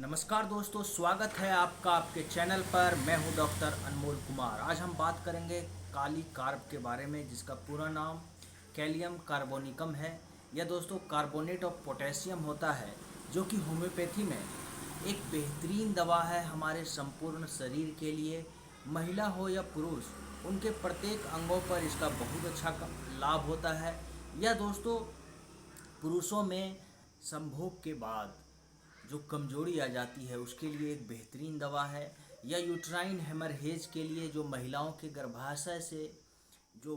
नमस्कार दोस्तों, स्वागत है आपका आपके चैनल पर। मैं हूं डॉक्टर अनमोल कुमार। आज हम बात करेंगे काली कार्ब के बारे में, जिसका पूरा नाम कैलियम कार्बोनिकम है। यह दोस्तों कार्बोनेट ऑफ पोटेशियम होता है, जो कि होम्योपैथी में एक बेहतरीन दवा है हमारे संपूर्ण शरीर के लिए। महिला हो या पुरुष, उनके प्रत्येक अंगों पर इसका बहुत अच्छा लाभ होता है। यह दोस्तों पुरुषों में संभोग के बाद जो कमजोरी आ जाती है उसके लिए एक बेहतरीन दवा है, या यूट्राइन हेमरहेज के लिए, जो महिलाओं के गर्भाशय से जो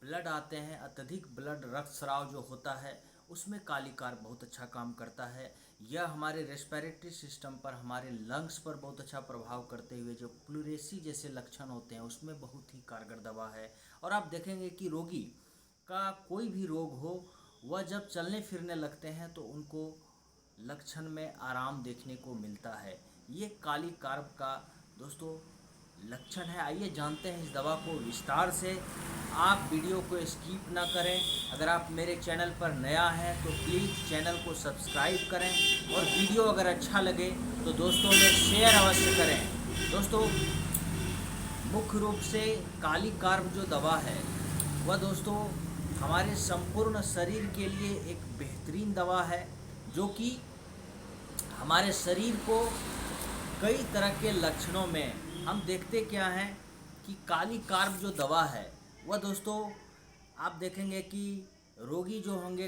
ब्लड आते हैं, अत्यधिक ब्लड रक्तस्राव जो होता है, उसमें काली कार्ब बहुत अच्छा काम करता है। यह हमारे रेस्पिरेटरी सिस्टम पर, हमारे लंग्स पर बहुत अच्छा प्रभाव करते हुए जो प्लूरेसी जैसे लक्षण होते हैं उसमें बहुत ही कारगर दवा है। और आप देखेंगे कि रोगी का कोई भी रोग हो, वह जब चलने फिरने लगते हैं तो उनको लक्षण में आराम देखने को मिलता है। ये काली कार्ब का दोस्तों लक्षण है। आइए जानते हैं इस दवा को विस्तार से। आप वीडियो को स्किप ना करें। अगर आप मेरे चैनल पर नया हैं तो प्लीज़ चैनल को सब्सक्राइब करें, और वीडियो अगर अच्छा लगे तो दोस्तों में शेयर अवश्य करें। दोस्तों मुख्य रूप से काली कार्ब जो दवा है वह दोस्तों हमारे संपूर्ण शरीर के लिए एक बेहतरीन दवा है, जो कि हमारे शरीर को कई तरह के लक्षणों में हम देखते क्या हैं कि काली कार्ब जो दवा है वह दोस्तों आप देखेंगे कि रोगी जो होंगे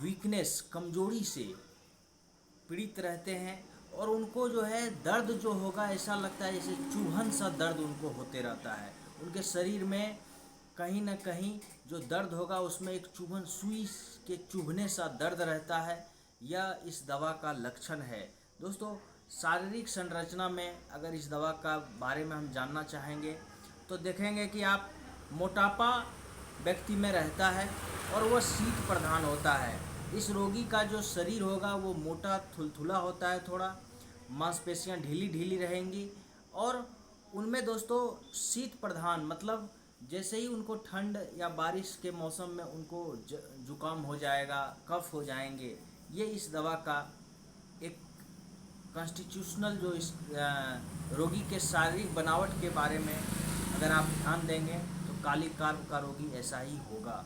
वीकनेस, कमजोरी से पीड़ित रहते हैं, और उनको जो है दर्द जो होगा ऐसा लगता है जैसे चुभन सा दर्द उनको होते रहता है। उनके शरीर में कहीं ना कहीं जो दर्द होगा उसमें एक चुभन, सुई के चुभने सा दर्द रहता है। यह इस दवा का लक्षण है। दोस्तों शारीरिक संरचना में अगर इस दवा का बारे में हम जानना चाहेंगे तो देखेंगे कि आप मोटापा व्यक्ति में रहता है और वह शीत प्रधान होता है। इस रोगी का जो शरीर होगा वो मोटा थुलथुला होता है, थोड़ा मांसपेशियां ढीली ढीली रहेंगी, और उनमें दोस्तों शीत प्रधान मतलब जैसे ही उनको ठंड या बारिश के मौसम में उनको जुकाम हो जाएगा, कफ हो जाएंगे। ये इस दवा का एक कॉन्स्टिट्यूशनल जो इस रोगी के शारीरिक बनावट के बारे में अगर आप ध्यान देंगे तो काली कार्ब का रोगी ऐसा ही होगा।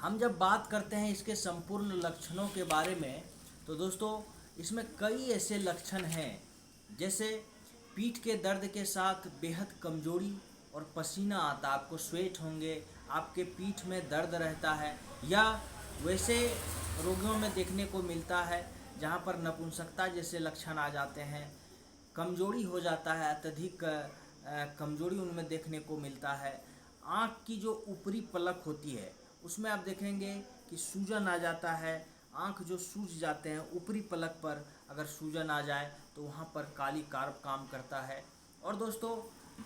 हम जब बात करते हैं इसके संपूर्ण लक्षणों के बारे में तो दोस्तों इसमें कई ऐसे लक्षण हैं, जैसे पीठ के दर्द के साथ बेहद कमजोरी और पसीना आता, आपको स्वेट होंगे, आपके पीठ में दर्द रहता है, या वैसे रोगियों में देखने को मिलता है जहाँ पर नपुंसकता जैसे लक्षण आ जाते हैं, कमजोरी हो जाता है, अत्यधिक कमजोरी उनमें देखने को मिलता है। आँख की जो ऊपरी पलक होती है उसमें आप देखेंगे कि सूजन आ जाता है, आँख जो सूज जाते हैं, ऊपरी पलक पर अगर सूजन आ जाए तो वहाँ पर काली कार्ब काम करता है। और दोस्तों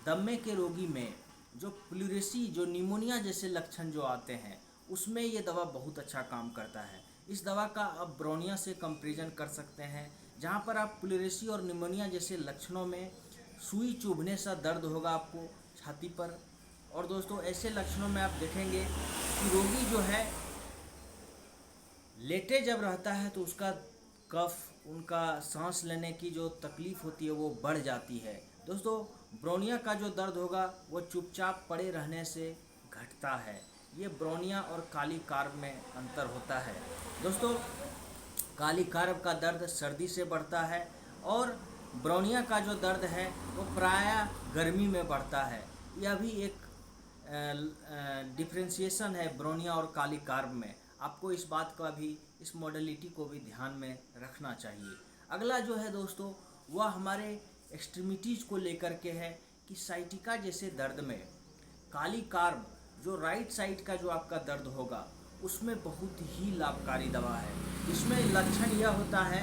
दमे के रोगी में जो प्लूरेसी, जो निमोनिया जैसे लक्षण जो आते हैं उसमें ये दवा बहुत अच्छा काम करता है। इस दवा का आप ब्रोनिया से कंपैरिजन कर सकते हैं, जहाँ पर आप प्लूरेसी और निमोनिया जैसे लक्षणों में सुई चुभने सा दर्द होगा आपको छाती पर। और दोस्तों ऐसे लक्षणों में आप देखेंगे कि रोगी जो है लेटे जब रहता है तो उसका कफ, उनका सांस लेने की जो तकलीफ़ होती है वो बढ़ जाती है। दोस्तों ब्रोनिया का जो दर्द होगा वो चुपचाप पड़े रहने से घटता है। ये ब्रोनिया और काली कार्ब में अंतर होता है। दोस्तों काली कार्ब का दर्द सर्दी से बढ़ता है, और ब्रोनिया का जो दर्द है वो प्रायः गर्मी में बढ़ता है। यह भी एक डिफ्रेंशिएशन है ब्रोनिया और काली कार्ब में। आपको इस बात का भी, इस मॉडलिटी को भी ध्यान में रखना चाहिए। अगला जो है दोस्तों वह हमारे एक्सट्रीमिटीज़ को लेकर के है कि साइटिका जैसे दर्द में काली कार्ब जो राइट साइड का जो आपका दर्द होगा उसमें बहुत ही लाभकारी दवा है। इसमें लक्षण यह होता है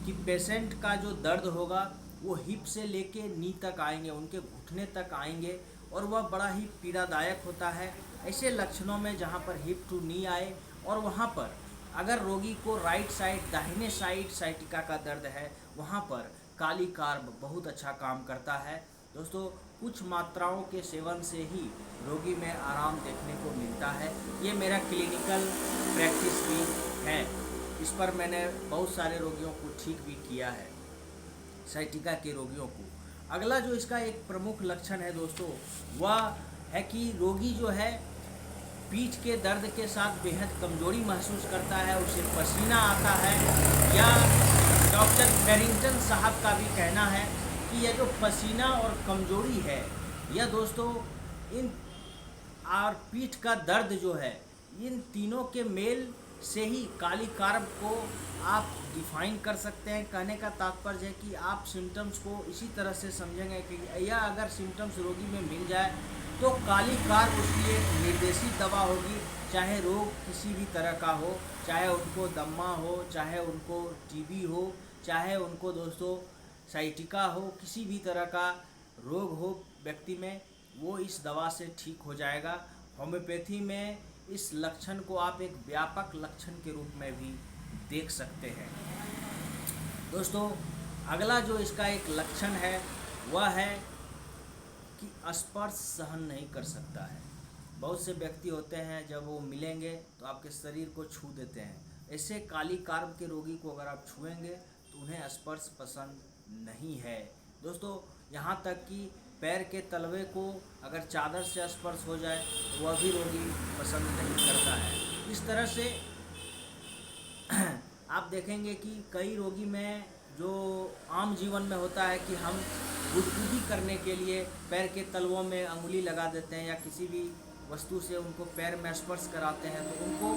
कि पेशेंट का जो दर्द होगा वो हिप से लेके नी तक आएंगे, उनके घुटने तक आएंगे, और वह बड़ा ही पीड़ादायक होता है। ऐसे लक्षणों में जहाँ पर हिप टू नी आए और वहाँ पर अगर रोगी को राइट साइड, दाहिने साइड साइटिका का दर्द है, वहाँ पर काली कार्ब बहुत अच्छा काम करता है। दोस्तों कुछ मात्राओं के सेवन से ही रोगी में आराम देखने को मिलता है। ये मेरा क्लिनिकल प्रैक्टिस भी है। इस पर मैंने बहुत सारे रोगियों को ठीक भी किया है, साइटिका के रोगियों को। अगला जो इसका एक प्रमुख लक्षण है दोस्तों, वह है कि रोगी जो है पीठ के दर्द के साथ बेहद कमजोरी महसूस करता है, उसे पसीना आता है, या डॉक्टर फेरिंगटन साहब का भी कहना है कि यह जो पसीना और कमजोरी है, यह दोस्तों इन और पीठ का दर्द जो है, इन तीनों के मेल से ही काली कार्ब को आप डिफाइन कर सकते हैं। कहने का तात्पर्य है कि आप सिम्टम्स को इसी तरह से समझेंगे कि यह अगर सिम्टम्स रोगी में मिल जाए तो काली कार्ब उसकी एक निर्देशित दवा होगी, चाहे रोग किसी भी तरह का हो, चाहे उनको दम्मा हो, चाहे उनको टीबी हो, चाहे उनको दोस्तों साइटिका हो, किसी भी तरह का रोग हो व्यक्ति में, वो इस दवा से ठीक हो जाएगा। होम्योपैथी में इस लक्षण को आप एक व्यापक लक्षण के रूप में भी देख सकते हैं। दोस्तों अगला जो इसका एक लक्षण है वह है कि स्पर्श सहन नहीं कर सकता है। बहुत से व्यक्ति होते हैं जब वो मिलेंगे तो आपके शरीर को छू देते हैं। ऐसे काली कार्ब के रोगी को अगर आप छुएंगे तो उन्हें स्पर्श पसंद नहीं है। दोस्तों यहाँ तक कि पैर के तलवे को अगर चादर से स्पर्श हो जाए तो वह भी रोगी पसंद नहीं करता है। इस तरह से आप देखेंगे कि कई रोगी में जो आम जीवन में होता है कि हम गुदगुदी करने के लिए पैर के तलवों में अंगुली लगा देते हैं या किसी भी वस्तु से उनको पैर में स्पर्श कराते हैं तो उनको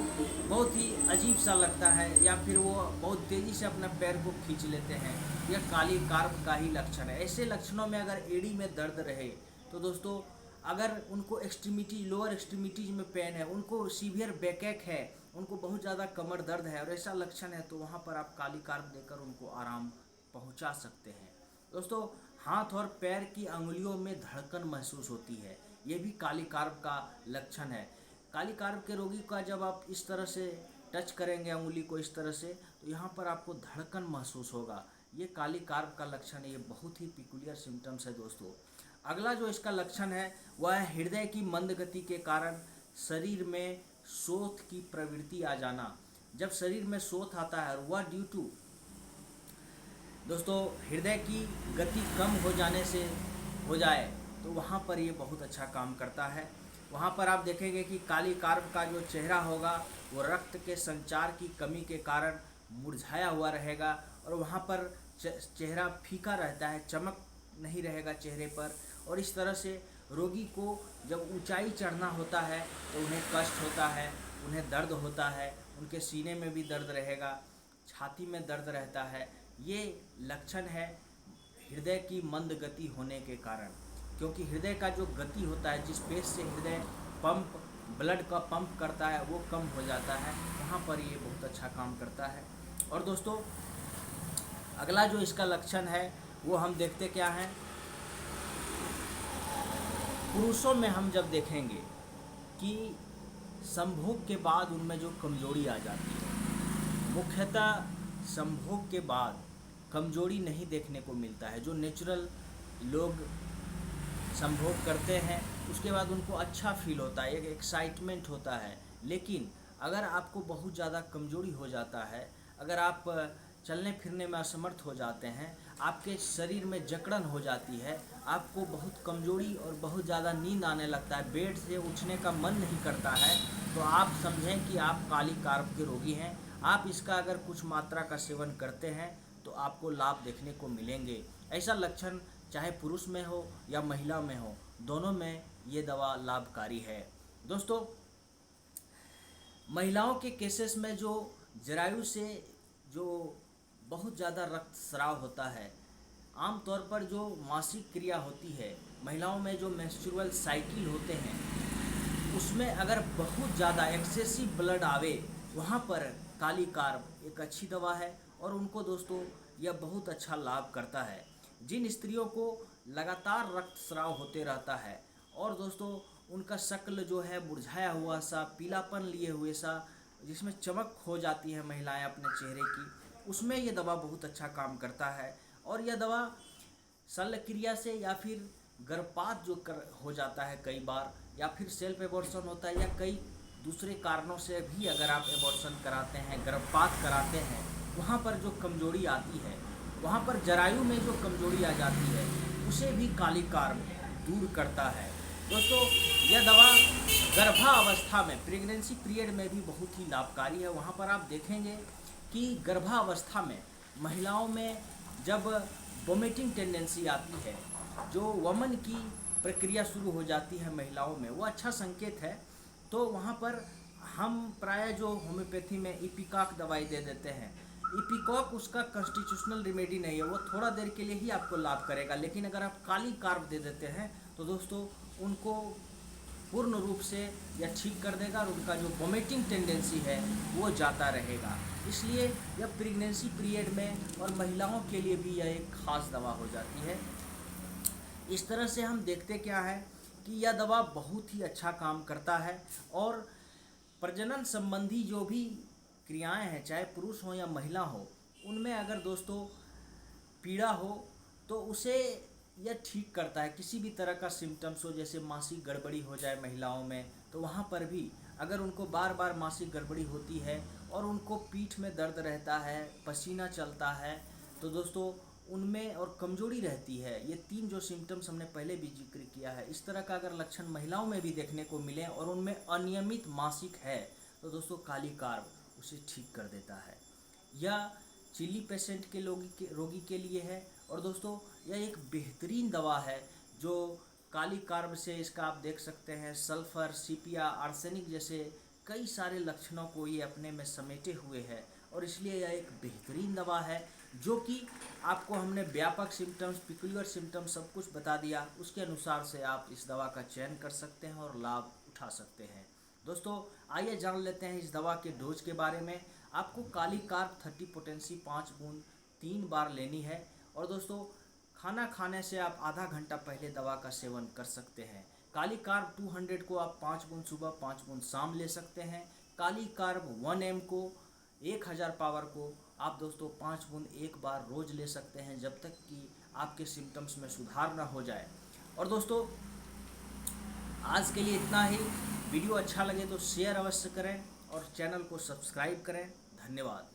बहुत ही अजीब सा लगता है, या फिर वो बहुत तेज़ी से अपने पैर को खींच लेते हैं। यह काली कार्ब का ही लक्षण है। ऐसे लक्षणों में अगर एड़ी में दर्द रहे तो दोस्तों, अगर उनको एक्सट्रीमिटी लोअर एक्सट्रीमिटीज में पेन है, उनको सीवियर बैकएक है, उनको बहुत ज़्यादा कमर दर्द है और ऐसा लक्षण है, तो वहाँ पर आप काली कार्ब देकर उनको आराम पहुँचा सकते हैं। दोस्तों हाथ और पैर की अंगुलियों में धड़कन महसूस होती है, ये भी काली कार्ब का लक्षण है। काली कार्ब के रोगी का जब आप इस तरह से टच करेंगे अंगुली को इस तरह से, तो यहाँ पर आपको धड़कन महसूस होगा। ये काली कार्ब का लक्षण है। ये बहुत ही पिकुलियर सिम्टम्स है दोस्तों। अगला जो इसका लक्षण है वह है हृदय की मंद गति के कारण शरीर में शोथ की प्रवृत्ति आ जाना। जब शरीर में शोथ आता है वह ड्यू टू दोस्तों हृदय की गति कम हो जाने से हो जाए तो वहाँ पर ये बहुत अच्छा काम करता है। वहाँ पर आप देखेंगे कि काली कार्ब का जो चेहरा होगा वो रक्त के संचार की कमी के कारण मुरझाया हुआ रहेगा और वहाँ पर चेहरा फीका रहता है, चमक नहीं रहेगा चेहरे पर। और इस तरह से रोगी को जब ऊंचाई चढ़ना होता है तो उन्हें कष्ट होता है, उन्हें दर्द होता है, उनके सीने में भी दर्द रहेगा, छाती में दर्द रहता है। ये लक्षण है हृदय की मंद गति होने के कारण, क्योंकि हृदय का जो गति होता है, जिस पेस से हृदय पंप ब्लड का पंप करता है वो कम हो जाता है, वहाँ पर ये बहुत अच्छा काम करता है। और दोस्तों अगला जो इसका लक्षण है वो हम देखते क्या हैं, पुरुषों में हम जब देखेंगे कि संभोग के बाद उनमें जो कमजोरी आ जाती है, मुख्यतः संभोग के बाद कमजोरी नहीं देखने को मिलता है। जो नेचुरल लोग संभोग करते हैं उसके बाद उनको अच्छा फील होता है, एक एक्साइटमेंट होता है। लेकिन अगर आपको बहुत ज़्यादा कमजोरी हो जाता है, अगर आप चलने फिरने में असमर्थ हो जाते हैं, आपके शरीर में जकड़न हो जाती है, आपको बहुत कमजोरी और बहुत ज़्यादा नींद आने लगता है, बेड से उठने का मन नहीं करता है, तो आप समझें कि आप काली कार्ब के रोगी हैं। आप इसका अगर कुछ मात्रा का सेवन करते हैं तो आपको लाभ देखने को मिलेंगे। ऐसा लक्षण चाहे पुरुष में हो या महिला में हो, दोनों में ये दवा लाभकारी है। दोस्तों महिलाओं के केसेस में जो जरायु से जो बहुत ज़्यादा रक्तस्राव होता है, आमतौर पर जो मासिक क्रिया होती है, महिलाओं में जो मेंस्ट्रुअल साइकिल होते हैं, उसमें अगर बहुत ज़्यादा एक्सेसिव ब्लड आवे, वहाँ पर काली कार्ब एक अच्छी दवा है और उनको दोस्तों यह बहुत अच्छा लाभ करता है। जिन स्त्रियों को लगातार रक्तस्राव होते रहता है और दोस्तों उनका शक्ल जो है मुरझाया हुआ सा, पीलापन लिए हुए सा, जिसमें चमक खो जाती है महिलाएं अपने चेहरे की, उसमें यह दवा बहुत अच्छा काम करता है। और यह दवा शल्य क्रिया से या फिर गर्भपात जो हो जाता है कई बार, या फिर सेल्फ एबॉर्शन होता है, या कई दूसरे कारणों से भी अगर आप एबॉर्शन कराते हैं, गर्भपात कराते हैं, वहाँ पर जो कमजोरी आती है, वहाँ पर जरायु में जो कमजोरी आ जाती है, उसे भी काली कार्ब दूर करता है। दोस्तों, यह दवा गर्भावस्था में, प्रेगनेंसी पीरियड में भी बहुत ही लाभकारी है। वहाँ पर आप देखेंगे कि गर्भावस्था में महिलाओं में जब वोमिटिंग टेंडेंसी आती है, जो वमन की प्रक्रिया शुरू हो जाती है महिलाओं में, वो अच्छा संकेत है। तो वहाँ पर हम प्राय जो होम्योपैथी में इपिकॉक दवाई दे देते हैं, इपिकॉक उसका कॉन्स्टिट्यूशनल रेमेडी नहीं है, वो थोड़ा देर के लिए ही आपको लाभ करेगा। लेकिन अगर आप काली कार्ब दे देते हैं तो दोस्तों उनको पूर्ण रूप से यह ठीक कर देगा और उनका जो वोमिटिंग टेंडेंसी है वो जाता रहेगा। इसलिए यह प्रेगनेंसी पीरियड में और महिलाओं के लिए भी यह एक खास दवा हो जाती है। इस तरह से हम देखते क्या है कि यह दवा बहुत ही अच्छा काम करता है और प्रजनन संबंधी जो भी क्रियाएं हैं, चाहे पुरुष हो या महिला हो, उनमें अगर दोस्तों पीड़ा हो तो उसे यह ठीक करता है। किसी भी तरह का सिम्टम्स हो, जैसे मासिक गड़बड़ी हो जाए महिलाओं में, तो वहाँ पर भी अगर उनको बार बार मासिक गड़बड़ी होती है और उनको पीठ में दर्द रहता है, पसीना चलता है, तो दोस्तों उनमें और कमजोरी रहती है, ये 3 जो सिम्टम्स हमने पहले भी जिक्र किया है, इस तरह का अगर लक्षण महिलाओं में भी देखने को मिले और उनमें अनियमित मासिक है, तो दोस्तों काली कार्ब उसे ठीक कर देता है। यह चिल्ली पेशेंट के रोगी के लिए है। और दोस्तों यह एक बेहतरीन दवा है जो काली कार्ब से, इसका आप देख सकते हैं सल्फर, सीपिया, आर्सेनिक जैसे कई सारे लक्षणों को ये अपने में समेटे हुए है और इसलिए यह एक बेहतरीन दवा है जो कि आपको हमने व्यापक सिम्टम्स, पिकुलियर सिम्टम्स सब कुछ बता दिया। उसके अनुसार से आप इस दवा का चयन कर सकते हैं और लाभ उठा सकते हैं। दोस्तों आइए जान लेते हैं इस दवा के डोज के बारे में। आपको काली कार्ब 30 पोटेंसी 5 बूंद 3 बार लेनी है और दोस्तों खाना खाने से आप आधा घंटा पहले दवा का सेवन कर सकते हैं। काली कार्ब 200 को आप 5 बूंद सुबह 5 बूंद शाम ले सकते हैं। काली कार्ब 1 mg को 1000 पावर को आप दोस्तों 5 बूंद एक बार रोज ले सकते हैं जब तक कि आपके सिम्टम्स में सुधार न हो जाए। और दोस्तों आज के लिए इतना ही। वीडियो अच्छा लगे तो शेयर अवश्य करें और चैनल को सब्सक्राइब करें। धन्यवाद।